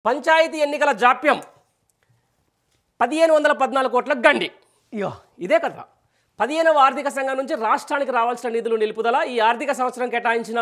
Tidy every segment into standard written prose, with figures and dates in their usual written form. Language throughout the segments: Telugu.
పంచాయతీ ఎన్నికల జాప్యం 1514 కోట్ల గండి. ఇయో ఇదే కదా 15వ ఆర్థిక సంఘం నుంచి రాష్ట్రానికి రావాల్సిన నిధులు నిలుపుదల. ఈ ఆర్థిక సంవత్సరం కేటాయించిన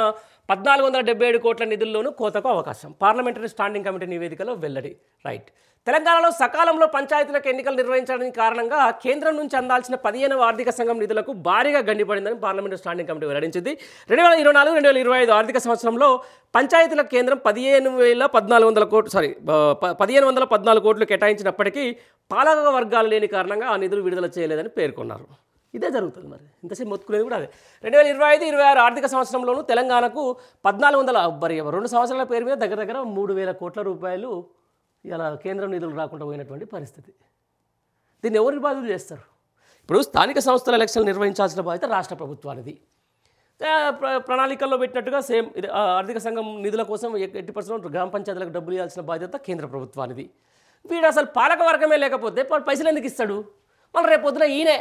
1477 కోట్ల నిధుల్లోనూ కోతకు అవకాశం. పార్లమెంటరీ స్టాండింగ్ కమిటీ నివేదికలో వెల్లడి. రైట్. తెలంగాణలో సకాలంలో పంచాయతీలకు ఎన్నికలు నిర్వహించడానికి కారణంగా కేంద్రం నుంచి అందాల్సిన 15వ ఆర్థిక సంఘం నిధులకు భారీగా గండిపడిందని పార్లమెంటరీ స్టాండింగ్ కమిటీ వెల్లడించింది. 2024-2025 ఆర్థిక సంవత్సరంలో పంచాయతీలకు కేంద్రం 1514 కోట్లు కేటాయించినప్పటికీ పాలక వర్గాలు లేని కారణంగా ఆ నిధులు విడుదల చేయలేదని పేర్కొన్నారు. ఇదే జరుగుతుంది. మరి ఇంతసేపు మొత్తుకునేది కూడా అదే. 2025-26 ఆర్థిక సంవత్సరంలోనూ తెలంగాణకు 2 సంవత్సరాల పేరు మీద దగ్గర 3000 కోట్ల రూపాయలు ఇలా కేంద్రం నిధులు రాకుండా పోయినటువంటి పరిస్థితి. దీన్ని ఎవరు బాధ్యులు చేస్తారు? ఇప్పుడు స్థానిక సంస్థల ఎలక్షన్లు నిర్వహించాల్సిన బాధ్యత రాష్ట్ర ప్రభుత్వానిది. ప్రణాళికల్లో పెట్టినట్టుగా సేమ్ ఇది ఆర్థిక సంఘం నిధుల కోసం 80% గ్రామ పంచాయతీలకు డబ్బులు ఇవ్వాల్సిన బాధ్యత కేంద్ర ప్రభుత్వానిది. వీడు అసలు పాలక వర్గమే లేకపోతే పైసలు ఎందుకు ఇస్తాడు? మళ్ళీ రేపు పొద్దున ఈయనే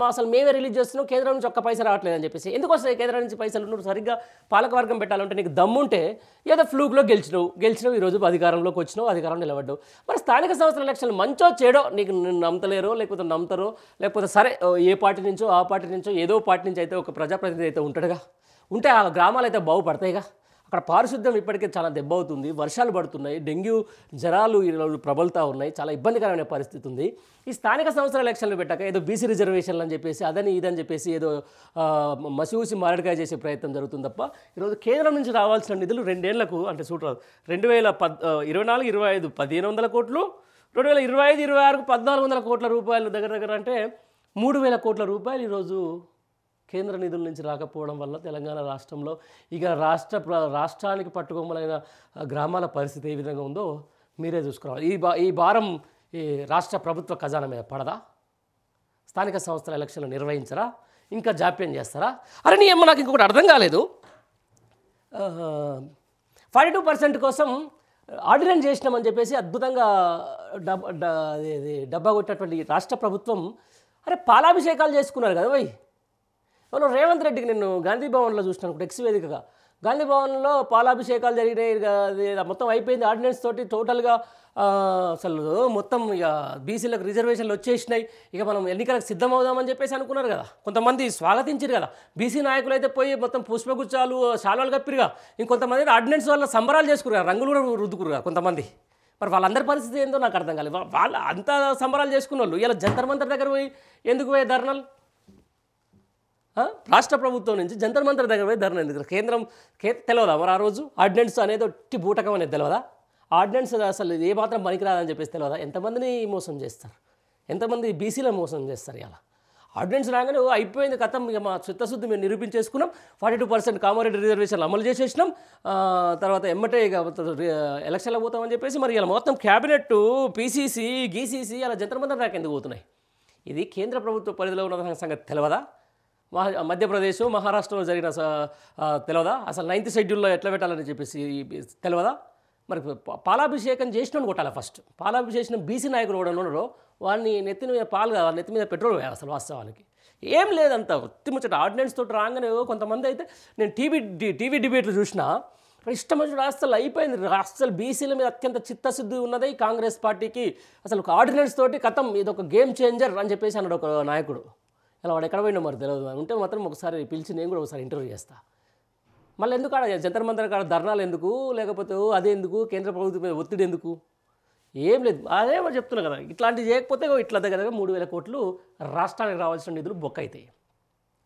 అసలు మేమే రిలీజ్ చేస్తున్నాం, కేంద్రం నుంచి ఒక్క పైసా రావట్లేదని చెప్పేసి. ఎందుకు వస్తాయి కేంద్రం నుంచి పైసలు? నువ్వు సరిగ్గా పాలకవర్గం పెట్టాలంటే నీకు దమ్ముంటే ఏదో ఫ్లూక్లో గెలిచినావు ఈరోజు అధికారంలోకి వచ్చినావు, అధికారం నిలబడ్డావు. మరి స్థానిక సంస్థల ఎలక్షన్లు మంచో చెడో నీకు నమ్మతలేరో లేకపోతే నమ్ముతారో, లేకపోతే సరే ఏ పార్టీ నుంచో ఆ పార్టీ నుంచో ఏదో పార్టీ నుంచి అయితే ఒక ప్రజాప్రతినిధి అయితే ఉంటాడుగా, ఉంటే ఆ గ్రామాలు అయితే బాగుపడతాయిగా. అక్కడ పారిశుద్ధ్యం ఇప్పటికే చాలా దెబ్బ అవుతుంది, వర్షాలు పడుతున్నాయి, డెంగ్యూ జ్వరాలు ఈరోజు ప్రబలుతూ ఉన్నాయి, చాలా ఇబ్బందికరమైన పరిస్థితి ఉంది. ఈ స్థానిక సంస్థల ఎలక్షన్లు పెట్టాక ఏదో బీసీ రిజర్వేషన్లు అని చెప్పేసి అదని ఇదని చెప్పేసి ఏదో మసిూసి మారడికాయ చేసే ప్రయత్నం జరుగుతుంది తప్ప ఈరోజు కేంద్రం నుంచి రావాల్సిన నిధులు 2 ఏళ్లకు అంటే చూడరాదు. 2024-25 1500 కోట్లు, 2025-26 1400 కోట్ల రూపాయలు దగ్గర అంటే 3000 కోట్ల రూపాయలు ఈరోజు కేంద్ర నిధుల నుంచి రాకపోవడం వల్ల తెలంగాణ రాష్ట్రంలో ఇక రాష్ట్రానికి పట్టుకొమ్మలైన గ్రామాల పరిస్థితి ఏ విధంగా ఉందో మీరే చూసుకోవాలి. ఈ భారం ఈ రాష్ట్ర ప్రభుత్వ ఖజానా మీద పడదా? స్థానిక సంస్థల ఎలక్షన్లు నిర్వహించరా? ఇంకా జాప్యం చేస్తారా? అరే నీ ఏమో నాకు ఇంకొకటి అర్థం కాలేదు. 42% కోసం ఆర్డినెన్స్ చేసినామని చెప్పేసి అద్భుతంగా డబ్బా కొట్టినటువంటి రాష్ట్ర ప్రభుత్వం అరే పాలాభిషేకాలు చేసుకున్నారు కదా వై. మనం రేవంత్ రెడ్డికి నేను గాంధీ భవన్లో చూసినాను, ఎక్స్ వేదికగా గాంధీ భవన్లో పాలాభిషేకాలు జరిగినాయి, మొత్తం అయిపోయింది ఆర్డినెన్స్ తోటి టోటల్గా. అసలు మొత్తం ఇక బీసీలకు రిజర్వేషన్లు వచ్చేసినాయి, ఇక మనం ఎన్నికలకు సిద్ధమవుదామని చెప్పేసి అనుకున్నారు కదా. కొంతమంది స్వాగతించారు కదా, బీసీ నాయకులు అయితే పోయి మొత్తం పుష్పగుచ్చాలు శాలువాలు కప్పిరుగా. ఇంకొంతమంది ఆర్డినెన్స్ వల్ల సంబరాలు చేసుకున్నారు, రంగులు కూడా రుద్దుకురుగా కొంతమంది. మరి వాళ్ళందరి పరిస్థితి ఏందో నాకు అర్థం కాలేదు. వాళ్ళు అంత సంబరాలు చేసుకున్న వాళ్ళు ఇలా జంతర్ మంతర్ దగ్గర పోయి ఎందుకు పోయే ధర్నాలు? రాష్ట్ర ప్రభుత్వం నుంచి జంతర్ మంతర్ దగ్గర పోయి ధర్నా ఎందుకు? కేంద్రం తెలియదా మరి ఆ రోజు ఆర్డినెన్స్ అనేది ఒట్టి బూటకం అనేది తెలియదా? ఆర్డినెన్స్ అసలు ఏ మాత్రం పనికిరాదని చెప్పేసి తెలియదా? ఎంతమందిని మోసం చేస్తారు, ఎంతమంది బీసీలను మోసం చేస్తారు. ఇలా ఆర్డినెన్స్ రాగానే అయిపోయింది కథం, ఇక మా చిత్తశుద్ధి మేము నిరూపించేసుకున్నాం, 42% కామారెడ్డి రిజర్వేషన్లు అమలు చేసేసినాం, తర్వాత ఎమ్మటే ఇక ఎలక్షన్లో పోతామని చెప్పేసి మరి ఇలా మొత్తం క్యాబినెట్ పీసీసీ గీసీసీ అలా జంతర్ మంతర్ దాకా ఎందుకు పోతున్నాయి? ఇది కేంద్ర ప్రభుత్వ పరిధిలో ఉన్న సంగతి తెలియదా? మధ్యప్రదేశ్ మహారాష్ట్రలో జరిగిన తెలియదా? అసలు 9th షెడ్యూల్లో ఎట్లా పెట్టాలని చెప్పేసి తెలియదా? మరి పాలాభిషేకం చేసినాను కొట్టాలి ఫస్ట్. పాలాభిషేకం బీసీ నాయకుడు కూడా ఉన్నారో వాడిని నెత్తి మీద పాలు కాదు, నెత్తి మీద పెట్రోల్ వేయాలి. అసలు వాస్తవానికి ఏం లేదంత ఒత్తిముచ్చట ఆర్డినెన్స్ తోటి రాగానే కొంతమంది అయితే నేను టీవీ డిబేట్లు చూసినా ఇష్టం వచ్చిన అసలు అయిపోయింది. అసలు బీసీల మీద అత్యంత చిత్తశుద్ధి ఉన్నదే ఈ కాంగ్రెస్ పార్టీకి. అసలు ఒక ఆర్డినెన్స్ తోటి కథం ఇది ఒక గేమ్ చేంజర్ అని చెప్పేసి అన్నాడు ఒక నాయకుడు. ఇలా వాడు ఎక్కడ పోయినా మరి తెలియదు. ఉంటే మాత్రం ఒకసారి పిలిచి నేను కూడా ఒకసారి ఇంటర్వ్యూ చేస్తా. మళ్ళీ ఎందుకు ఆడ జంతర్ మంతర్ కాడ ధర్నాలు ఎందుకు, లేకపోతే అదే ఎందుకు, కేంద్ర ప్రభుత్వం మీద ఒత్తిడి ఎందుకు? ఏం లేదు. అదే మరి చెప్తున్నా కదా, ఇట్లాంటివి చేయకపోతే ఇట్లా దగ్గర 3000 కోట్లు రాష్ట్రానికి రావాల్సిన నిధులు బొక్క అవుతాయి.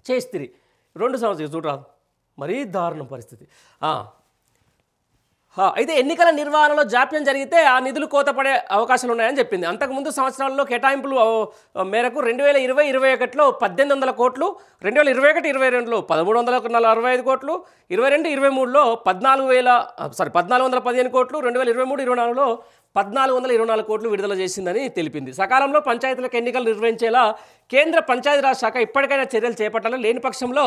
చేస్తిరి 2 సంవత్సరాలు చూడరాదు, మరీ దారుణం పరిస్థితి. అయితే ఎన్నికల నిర్వహణలో జాప్యం జరిగితే ఆ నిధులు కోతపడే అవకాశాలు ఉన్నాయని చెప్పింది. అంతకుముందు సంవత్సరాల్లో కేటాయింపులు మేరకు 2020-21లో 1800 కోట్లు, 2021-22లో 1345 కోట్లు, 22-23లో 1415 కోట్లు, 2023-24లో 1424 కోట్లు విడుదల చేసిందని తెలిపింది. సకాలంలో పంచాయతీలకు ఎన్నికలు నిర్వహించేలా కేంద్ర పంచాయతీరాజ్ శాఖ ఇప్పటికైనా చర్యలు చేపట్టాలని, లేని పక్షంలో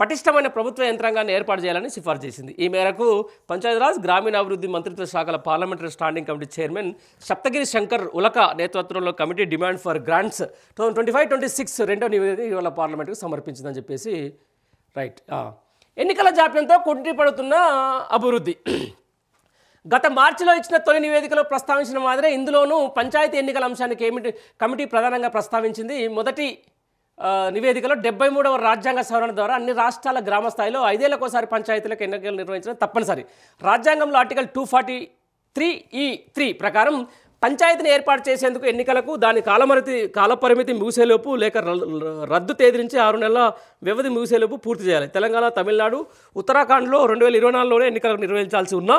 పటిష్టమైన ప్రభుత్వ యంత్రాంగాన్ని ఏర్పాటు చేయాలని సిఫార్సు చేసింది. ఈ మేరకు పంచాయతీరాజ్ గ్రామీణాభివృద్ధి మంత్రిత్వ శాఖల parliamentary standing committee chairman Saptagiri Shankar Ulaka నేతృత్వంలో కమిటీ డిమాండ్ ఫర్ గ్రాంట్స్ 2025-26 రెండో నివేదిక ఇవాళ పార్లమెంటుకు సమర్పించిందని చెప్పేసి. రైట్. ఎన్నికల జాప్యంతో కుంటిపడుతున్న అభివృద్ధి. గత మార్చిలో ఇచ్చిన తొలి నివేదికలో ప్రస్తావించిన మాదిరే ఇందులోనూ పంచాయతీ ఎన్నికల అంశాన్ని కమిటీ ప్రధానంగా ప్రస్తావించింది. మొదటి నివేదికలో 73వ రాజ్యాంగ సవరణ ద్వారా అన్ని రాష్ట్రాల గ్రామ స్థాయిలో 5 ఏళ్లకోసారి పంచాయతీలకు ఎన్నికలు నిర్వహించడం తప్పనిసరి. రాజ్యాంగంలో ఆర్టికల్ 243(3) ప్రకారం పంచాయతీని ఏర్పాటు చేసేందుకు ఎన్నికలకు దాని కాలపరిమితి ముగిసేలోపు లేక రద్దు తేదీ నుంచి 6 నెలల వ్యవధి ముగిసేలోపు పూర్తి చేయాలి. తెలంగాణ, తమిళనాడు, ఉత్తరాఖండ్లో 2024లోనే ఎన్నికలకు నిర్వహించాల్సి ఉన్నా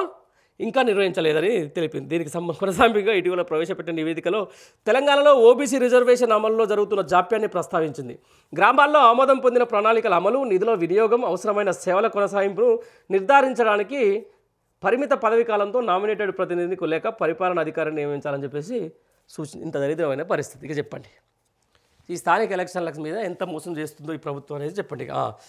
ఇంకా నిర్వహించలేదని తెలిపింది. దీనికి కొనసాగింపుగా ఇటీవల ప్రవేశపెట్టిన నివేదికలో తెలంగాణలో ఓబీసీ రిజర్వేషన్ అమలులో జరుగుతున్న జాప్యాన్ని ప్రస్తావించింది. గ్రామాల్లో ఆమోదం పొందిన ప్రణాళికల అమలు, నిధుల వినియోగం, అవసరమైన సేవల కొనసాగింపును నిర్ధారించడానికి పరిమిత పదవీ కాలంతో నామినేటెడ్ ప్రతినిధికి లేక పరిపాలన అధికారిని నియమించాలని చెప్పేసి ఇంత దరిద్రమైన పరిస్థితి. ఇక చెప్పండి, ఈ స్థానిక ఎలక్షన్ల మీద ఎంత మోసం చేస్తుందో ఈ ప్రభుత్వం అనేది చెప్పండి.